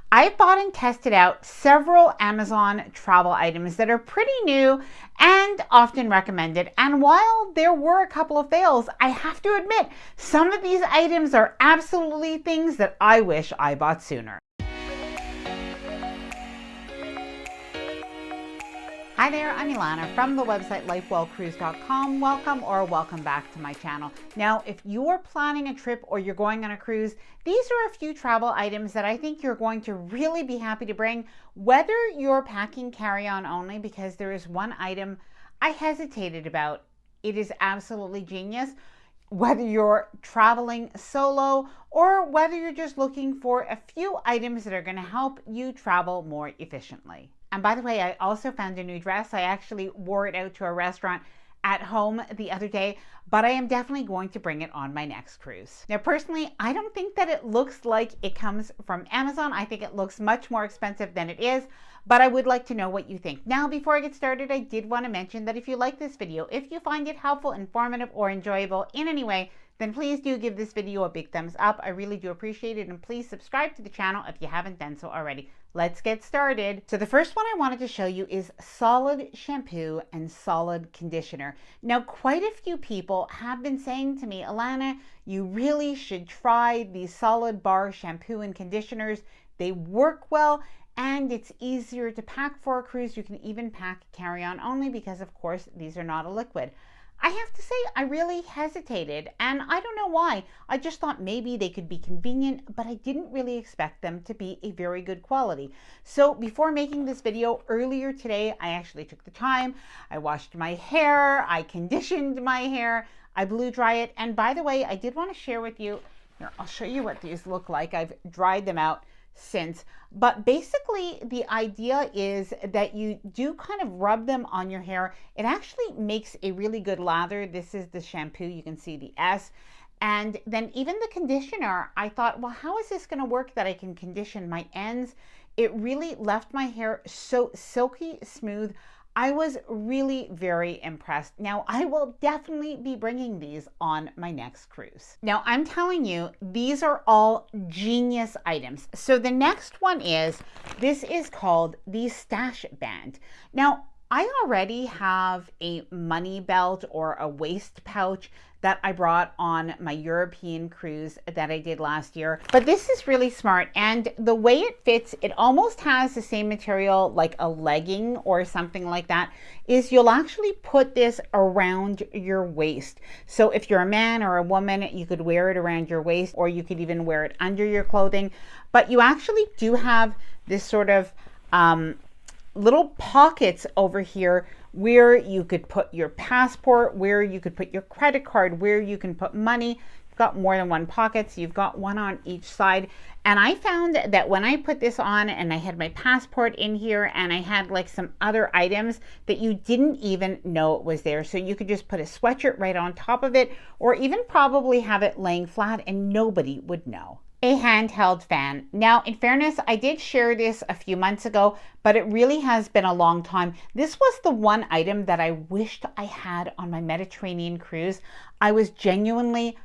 I've bought and tested out several Amazon travel items that are pretty new and often recommended. And while there were a couple of fails, I have to admit, some of these items are absolutely things that I wish I bought sooner. Hi there, I'm Ilana from the website lifewellcruise.com. Welcome back to my channel. Now, if you're planning a trip or you're going on a cruise, these are a few travel items that I think you're going to really be happy to bring, whether you're packing carry-on only, because there is one item I hesitated about. It is absolutely genius. Whether you're traveling solo or whether you're just looking for a few items that are going to help you travel more efficiently. And by the way, I also found a new dress. I actually wore it out to a restaurant at home the other day, but I am definitely going to bring it on my next cruise. Now, personally, I don't think that it looks like it comes from Amazon. I think it looks much more expensive than it is, but I would like to know what you think. Now, before I get started, I did want to mention that if you like this video, if you find it helpful, informative, or enjoyable in any way, then please do give this video a big thumbs up. I really do appreciate it. And please subscribe to the channel if you haven't done so already. Let's get started. So the first one I wanted to show you is solid shampoo and solid conditioner. Now, quite a few people have been saying to me, Ilana, you really should try these solid bar shampoo and conditioners. They work well and it's easier to pack for a cruise. You can even pack carry-on only because, of course, these are not a liquid. I have to say, I really hesitated, and I don't know why. I just thought maybe they could be convenient, but I didn't really expect them to be a very good quality. So before making this video earlier today, I actually took the time. I washed my hair, I conditioned my hair, I blow dry it. And by the way, I did want to share with you, here, I'll show you what these look like. I've dried them out since, but basically the idea is that you do kind of rub them on your hair. It actually makes a really good lather. This is the shampoo, you can see the S. And then even the conditioner, I thought, well, how is this going to work that I can condition my ends? It really left my hair so silky smooth. I was really very impressed. Now, I will definitely be bringing these on my next cruise. Now, I'm telling you, these are all genius items. So the next one is, this is called the Stash Band. Now, I already have a money belt or a waist pouch that I brought on my European cruise that I did last year. But this is really smart, and the way it fits, it almost has the same material like a legging or something like that, is you'll actually put this around your waist. So if you're a man or a woman, you could wear it around your waist, or you could even wear it under your clothing. But you actually do have this sort of little pockets over here where you could put your passport, where you could put your credit card, where you can put money. You've got more than one pocket, so you've got one on each side. And I found that when I put this on and I had my passport in here and I had like some other items that you didn't even know it was there. So you could just put a sweatshirt right on top of it, or even probably have it laying flat and nobody would know. A handheld fan. Now, in fairness, I did share this a few months ago, but it really has been a long time. This was the one item that I wished I had on my Mediterranean cruise. I was genuinely,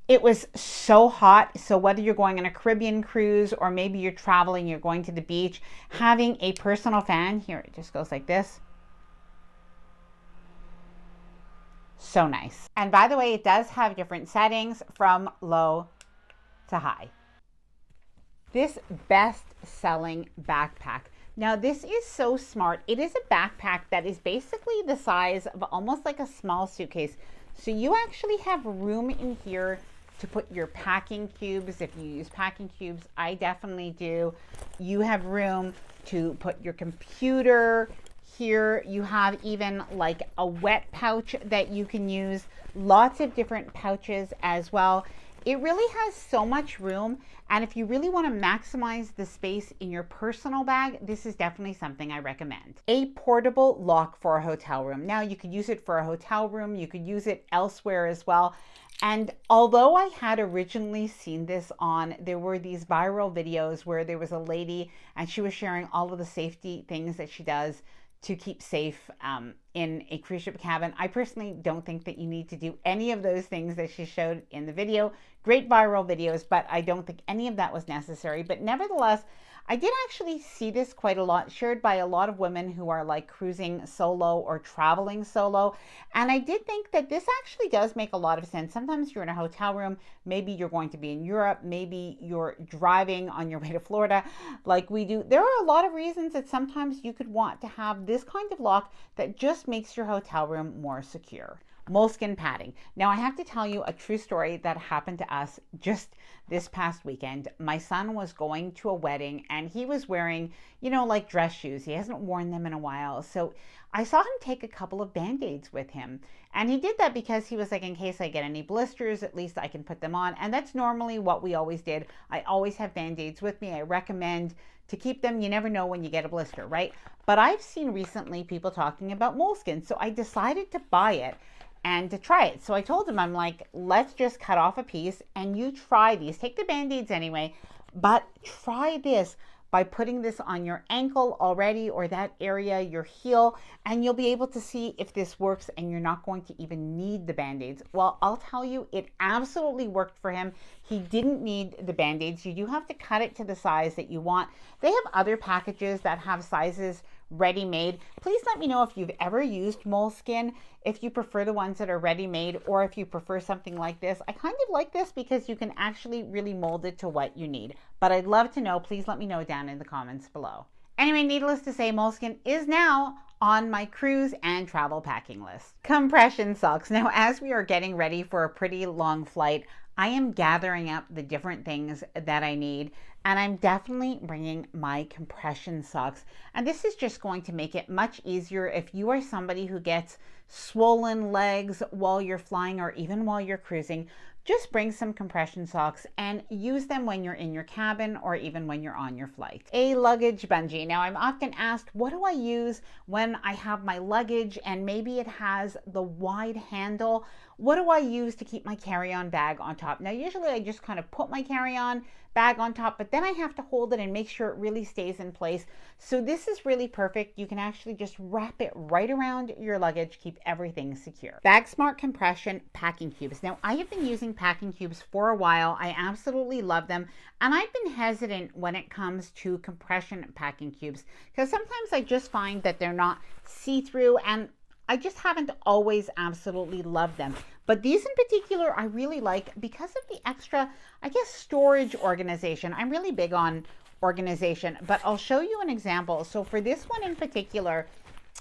it was so hot. So whether you're going on a Caribbean cruise or maybe you're traveling, you're going to the beach, having a personal fan, here it just goes like this. So nice. And by the way, it does have different settings from low to high. This best-selling backpack. Now, this is so smart. It is a backpack that is basically the size of almost like a small suitcase. So you actually have room in here to put your packing cubes. If you use packing cubes, I definitely do. You have room to put your computer here. You have even like a wet pouch that you can use. Lots of different pouches as well. It really has so much room, and if you really want to maximize the space in your personal bag, this is definitely something I recommend. A portable lock for a hotel room. Now, you could use it for a hotel room, you could use it elsewhere as well. And although I had originally seen this on, there were these viral videos where there was a lady and she was sharing all of the safety things that she does to keep safe in a cruise ship cabin. I personally don't think that you need to do any of those things that she showed in the video. Great viral videos, but I don't think any of that was necessary. But nevertheless, I did actually see this quite a lot, shared by a lot of women who are like cruising solo or traveling solo. And I did think that this actually does make a lot of sense. Sometimes you're in a hotel room, maybe you're going to be in Europe, maybe you're driving on your way to Florida like we do. There are a lot of reasons that sometimes you could want to have this kind of lock that just makes your hotel room more secure. Moleskin padding. Now, I have to tell you a true story that happened to us just this past weekend. My son was going to a wedding and he was wearing, like dress shoes. He hasn't worn them in a while. So I saw him take a couple of Band-Aids with him. And he did that because he was like, in case I get any blisters, at least I can put them on. And that's normally what we always did. I always have Band-Aids with me. I recommend to keep them. You never know when you get a blister, right? But I've seen recently people talking about moleskin. So I decided to buy it and to try it. So I told him, I'm like, let's just cut off a piece and you try these. Take the Band-Aids anyway, but try this by putting this on your ankle already or that area, your heel, and you'll be able to see if this works and you're not going to even need the Band-Aids. Well, I'll tell you, it absolutely worked for him. He didn't need the Band-Aids. You do have to cut it to the size that you want. They have other packages that have sizes ready-made. Please let me know if you've ever used moleskin, if you prefer the ones that are ready-made, or if you prefer something like this. I kind of like this because you can actually really mold it to what you need. But I'd love to know. Please let me know down in the comments below. Anyway, needless to say, moleskin is now on my cruise and travel packing list. Compression socks. Now, as we are getting ready for a pretty long flight, I am gathering up the different things that I need, and I'm definitely bringing my compression socks. And this is just going to make it much easier if you are somebody who gets swollen legs while you're flying or even while you're cruising. Just bring some compression socks and use them when you're in your cabin or even when you're on your flight. A luggage bungee. Now, I'm often asked, what do I use when I have my luggage and maybe it has the wide handle? What do I use to keep my carry-on bag on top? Now, usually I just kind of put my carry-on bag on top, but then I have to hold it and make sure it really stays in place. So this is really perfect. You can actually just wrap it right around your luggage, keep everything secure. Bag Smart Compression Packing Cubes. Now, I have been using packing cubes for a while. I absolutely love them. And I've been hesitant when it comes to compression packing cubes because sometimes I just find that they're not see-through, and I just haven't always absolutely loved them. But these in particular, I really like because of the extra, storage organization. I'm really big on organization, but I'll show you an example. So for this one in particular,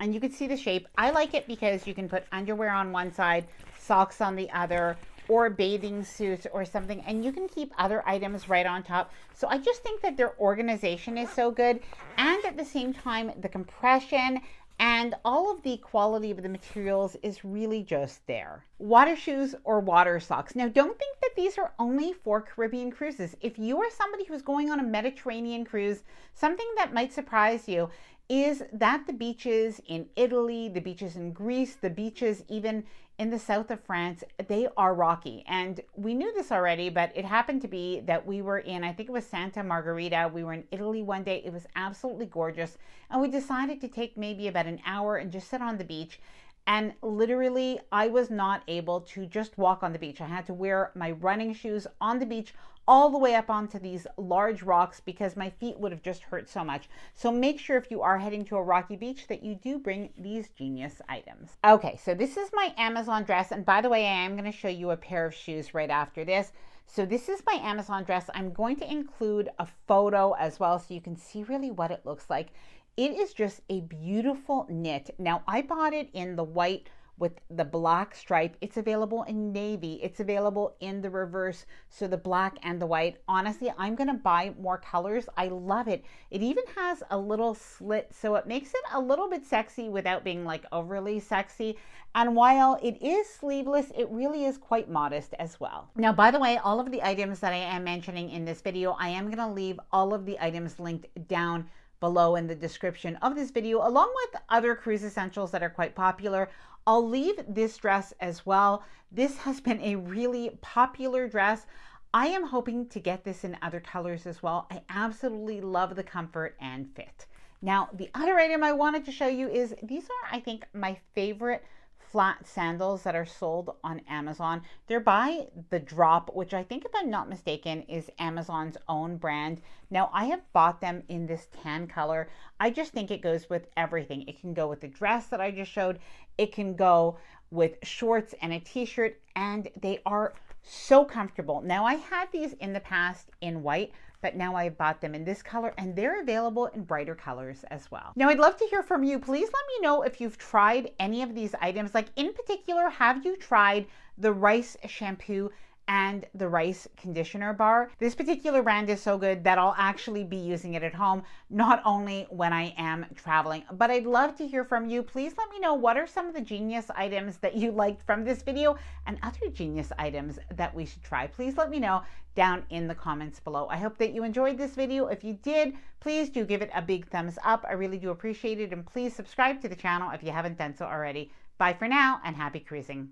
and you can see the shape, I like it because you can put underwear on one side, socks on the other, or bathing suits or something, and you can keep other items right on top. So I just think that their organization is so good, and at the same time, the compression and all of the quality of the materials is really just there. Water shoes or water socks. Now, don't think that these are only for Caribbean cruises. If you are somebody who's going on a Mediterranean cruise, something that might surprise you is that the beaches in Italy, the beaches in Greece, the beaches even in the south of France, they are rocky. And we knew this already, but it happened to be that we were in, I think it was Santa Margherita. We were in Italy one day. It was absolutely gorgeous. And we decided to take maybe about an hour and just sit on the beach. And literally, I was not able to just walk on the beach. I had to wear my running shoes on the beach all the way up onto these large rocks because my feet would have just hurt so much. So make sure if you are heading to a rocky beach that you do bring these genius items. Okay, so this is my Amazon dress. And by the way, I am going to show you a pair of shoes right after this. So this is my Amazon dress. I'm going to include a photo as well so you can see really what it looks like. It is just a beautiful knit. Now, I bought it in the white with the black stripe. It's available in navy. It's available in the reverse, so the black and the white. Honestly, I'm going to buy more colors. I love it. It even has a little slit, so it makes it a little bit sexy without being like overly sexy. And while it is sleeveless, it really is quite modest as well. Now, by the way, all of the items that I am mentioning in this video, I am going to leave all of the items linked down below in the description of this video, along with other cruise essentials that are quite popular. I'll leave this dress as well. This has been a really popular dress. I am hoping to get this in other colors as well. I absolutely love the comfort and fit. Now, the other item I wanted to show you is these are, I think, my favorite flat sandals that are sold on Amazon. They're by The Drop, which I think, if I'm not mistaken, is Amazon's own brand. Now, I have bought them in this tan color. I just think it goes with everything. It can go with the dress that I just showed. It can go with shorts and a t-shirt, and they are so comfortable. Now, I had these in the past in white, but now I've bought them in this color, and they're available in brighter colors as well. Now, I'd love to hear from you. Please let me know if you've tried any of these items. Like, in particular, have you tried the rice shampoo and the rice conditioner bar? This particular brand is so good that I'll actually be using it at home, not only when I am traveling. But I'd love to hear from you. Please let me know, what are some of the genius items that you liked from this video and other genius items that we should try. Please let me know down in the comments below. I hope that you enjoyed this video. If you did, please do give it a big thumbs up. I really do appreciate it. And please subscribe to the channel if you haven't done so already. Bye for now, and happy cruising.